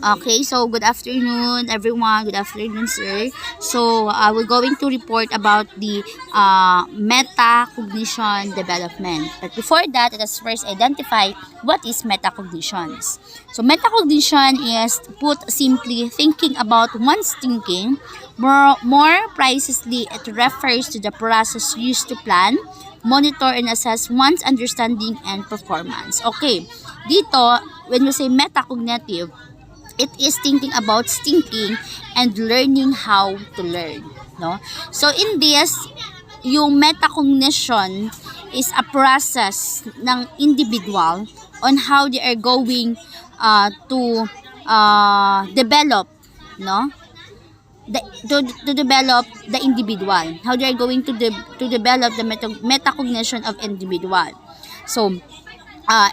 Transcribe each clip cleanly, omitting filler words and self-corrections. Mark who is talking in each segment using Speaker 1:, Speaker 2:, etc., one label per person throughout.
Speaker 1: Okay, so good afternoon everyone. Good afternoon, sir. So we're going to report about the metacognition development. But before that, let us first identify what is metacognitions. So metacognition is, put simply, thinking about one's thinking. More precisely, it refers to the process used to plan, monitor, and assess one's understanding and performance. Okay, dito, when we say metacognitive, it is thinking about thinking and learning how to learn, no? So in this, yung metacognition is a process ng individual on how they are going to develop, no? To develop the individual, how they are going to develop the metacognition of individual. So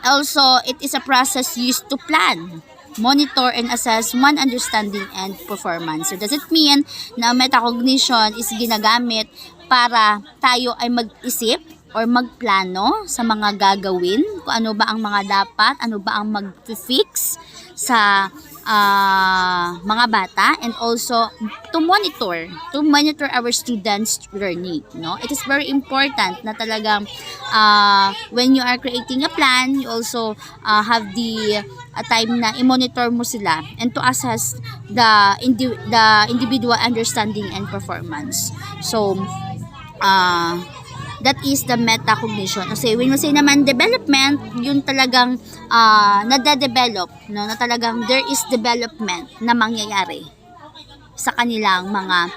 Speaker 1: also, it is a process used to plan, monitor, and assess one understanding and performance. So, does it mean na metacognition is ginagamit para tayo ay mag-isip or magplano sa mga gagawin, kung ano ba ang mga dapat, ano ba ang mag-fix sa mga bata, and also to monitor our students learning, no? It is very important na talagang when you are creating a plan, you also have the time na i-monitor mo sila and to assess the individual understanding and performance. So that is the metacognition. Kasi when we say naman development, yun talagang nade-develop, no? Na talagang there is development na mangyayari sa kanilang mga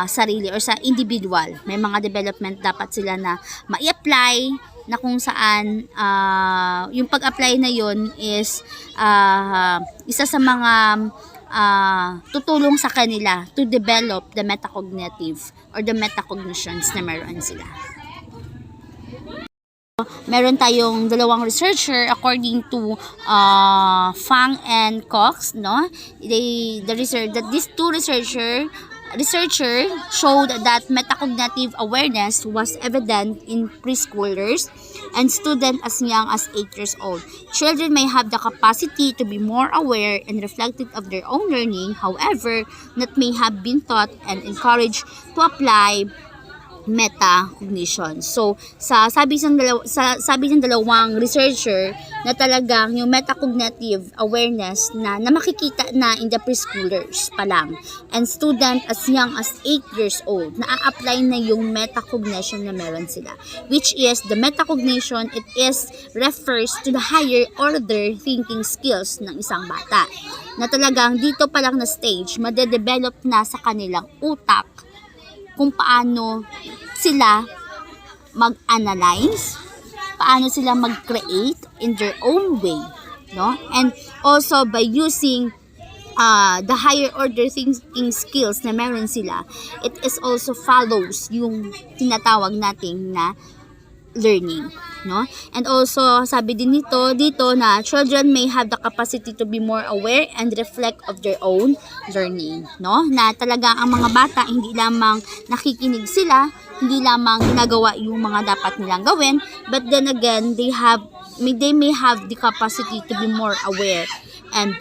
Speaker 1: sarili or sa individual. May mga development dapat sila na ma-apply, na kung saan yung pag-apply na yun is isa sa mga tutulong sa kanila to develop the metacognitive or the metacognitions na meron sila. Meron tayong dalawang researcher according to Fang and Cox, no? These two researcher showed that metacognitive awareness was evident in preschoolers and students as young as 8 years old. Children may have the capacity to be more aware and reflective of their own learning, however, that may have been taught and encouraged to apply metacognition. So, sabi ng dalawang researcher na talagang yung metacognitive awareness na makikita na in the preschoolers pa lang, and student as young as 8 years old, na-apply na yung metacognition na meron sila. Which is, the metacognition, it is refers to the higher order thinking skills ng isang bata. Na talagang dito pa lang na stage, madedevelop na sa kanilang utak kung paano sila mag-analyze, paano sila mag-create in their own way, no? And also by using the higher order thinking skills na meron sila, it is also follows yung tinatawag nating na learning, no? And also sabi din dito na children may have the capacity to be more aware and reflect of their own learning, no? Na talaga ang mga bata hindi lamang nakikinig sila, hindi lamang ginagawa yung mga dapat nilang gawin, but then again they may have the capacity to be more aware and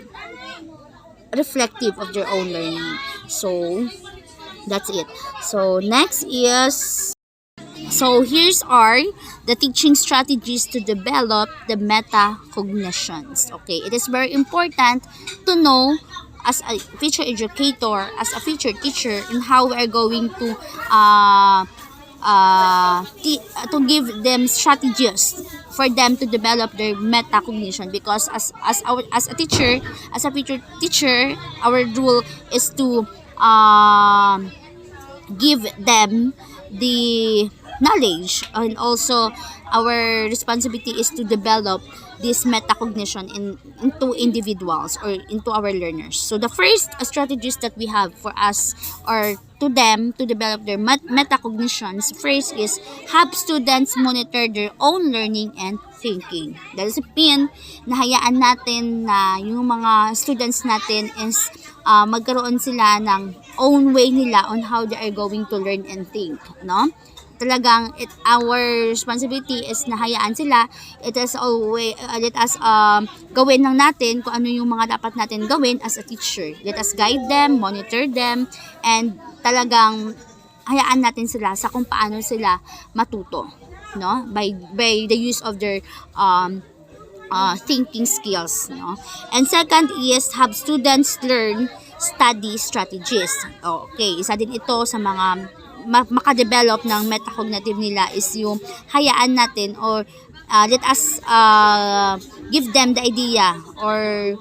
Speaker 1: reflective of their own learning. So that's it. So next is, so here's are the teaching strategies to develop the metacognitions. Okay, it is very important to know as a future educator, as a future teacher, in how we are going to give them strategies for them to develop their metacognition, because as a teacher, as a future teacher, our role is to give them the knowledge, and also our responsibility is to develop this metacognition into individuals or into our learners. So the first strategies that we have for us or to them to develop their metacognitions, first is have students monitor their own learning and thinking. That is mean na hayaan natin na yung mga students natin is magkaroon sila ng own way nila on how they are going to learn and think, no? talagang our responsibility is na hayaan sila. It is always, let us gawin lang natin kung ano yung mga dapat natin gawin as a teacher. Let us guide them, monitor them, and talagang hayaan natin sila sa kung paano sila matuto, no? By the use of their thinking skills, no? And second is have students learn study strategies. Okay, isa din ito sa mga makadevelop ng metacognitive nila is yung hayaan natin or let us give them the idea or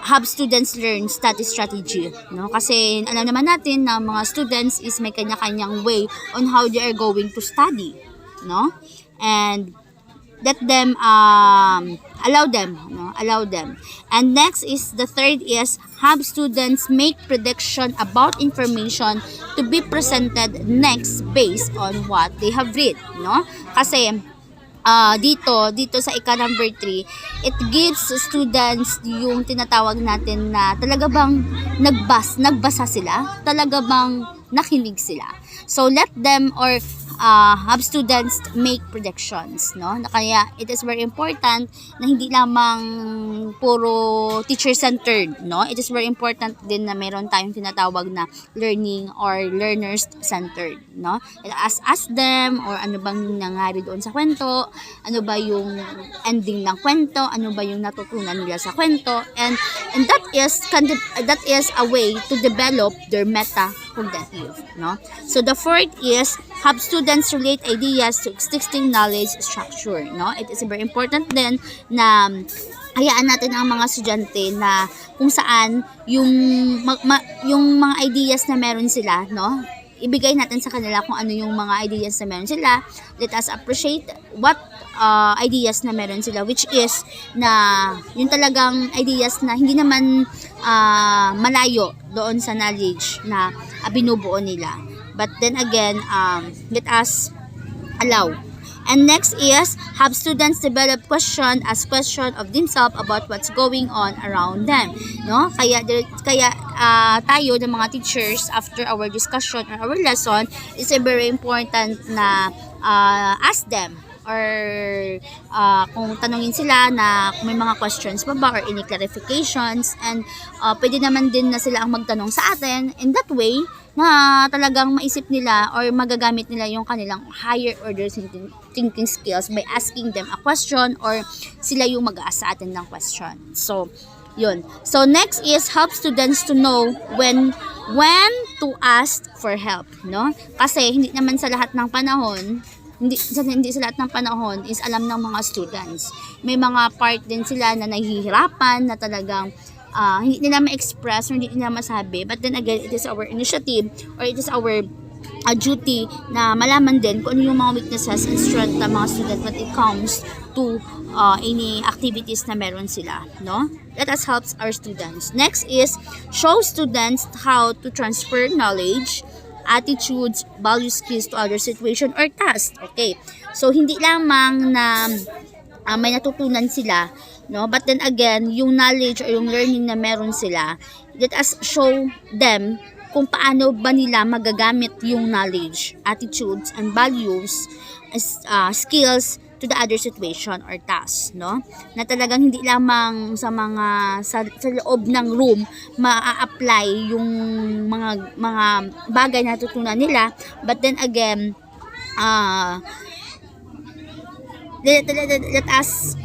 Speaker 1: have students learn study strategy, no? Kasi alam naman natin na mga students is may kanya-kanyang way on how they are going to study, no? And let them allow them. And next is the third is have students make prediction about information to be presented next based on what they have read, no? Kasi dito sa number 3, it gives students yung tinatawag natin na talaga bang nagbasa sila, talaga bang nakinig sila. So let them or have students make predictions, no? Kaya it is very important na hindi lamang puro teacher-centered, no? It is very important din na meron tayong tinatawag na learning or learners-centered, no? Ask them or ano bang nangyari doon sa kwento, ano ba yung ending ng kwento, ano ba yung natutunan nila sa kwento, and that is a way to develop their metacognitive, no? So the fourth is have students relate ideas to existing knowledge structure, no? It is very important din na hayaan natin ang mga estudyante na kung saan yung mga ideas na meron sila, no? Ibigay natin sa kanila kung ano yung mga ideas na meron sila. Let us appreciate what ideas na meron sila, which is na yung talagang ideas na hindi naman malayo doon sa knowledge na binubuo nila. But then again, let us allow. And next is have students develop ask question of themselves about what's going on around them, no? Kaya tayo ng mga teachers after our discussion or our lesson is very important na ask them or kung tanungin sila na kung may mga questions pa ba or any clarifications, and pwede naman din na sila ang magtanong sa atin. In that way na talagang maisip nila or magagamit nila yung kanilang higher order thinking skills by asking them a question or sila yung mag-ask sa atin ng question. So, yun. So, next is help students to know when to ask for help, no? Kasi hindi naman sa lahat ng panahon, hindi sa lahat ng panahon is alam ng mga students. May mga part din sila na nahihirapan na talagang hindi nila ma-express or hindi nila masabi. But then again, it is our initiative or it is our duty na malaman din kung ano yung mga weaknesses and strength ng mga student when it comes to any activities na meron sila, no? Let us help our students. Next is show students how to transfer knowledge, attitudes, value, skills to other situation or task. Okay. So hindi lamang na may natutunan sila, no? But then again, yung knowledge or yung learning na meron sila, let us show them kung paano ba nila magagamit yung knowledge, attitudes, and values, skills to the other situation or task, no? Na talagang hindi lamang sa loob ng room ma-apply yung mga bagay na natutunan nila, but then again, let us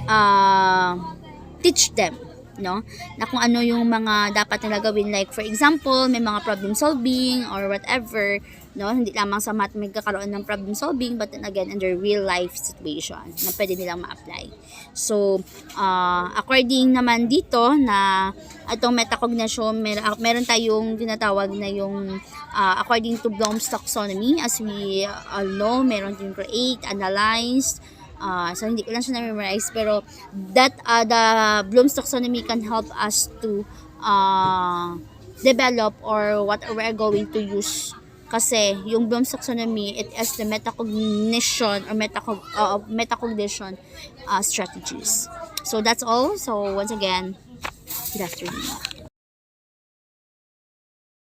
Speaker 1: teach them, no? Na kung ano yung mga dapat nila gawin, like for example, may mga problem solving or whatever, no? Hindi lamang sa math magkakaroon ng problem solving, but then again in their real life situation na pwede nilang ma-apply. So, according naman dito na itong metacognition, meron tayong tinatawag na yung according to Bloom's taxonomy, as we all know, meron din create, analyze, so hindi ko lang siya na-memorize, pero that the Bloom's taxonomy can help us to develop or what we're going to use. Kasi yung Bloom's taxonomy, it is the metacognition or metacognition strategies. So that's all. So once again, good afternoon.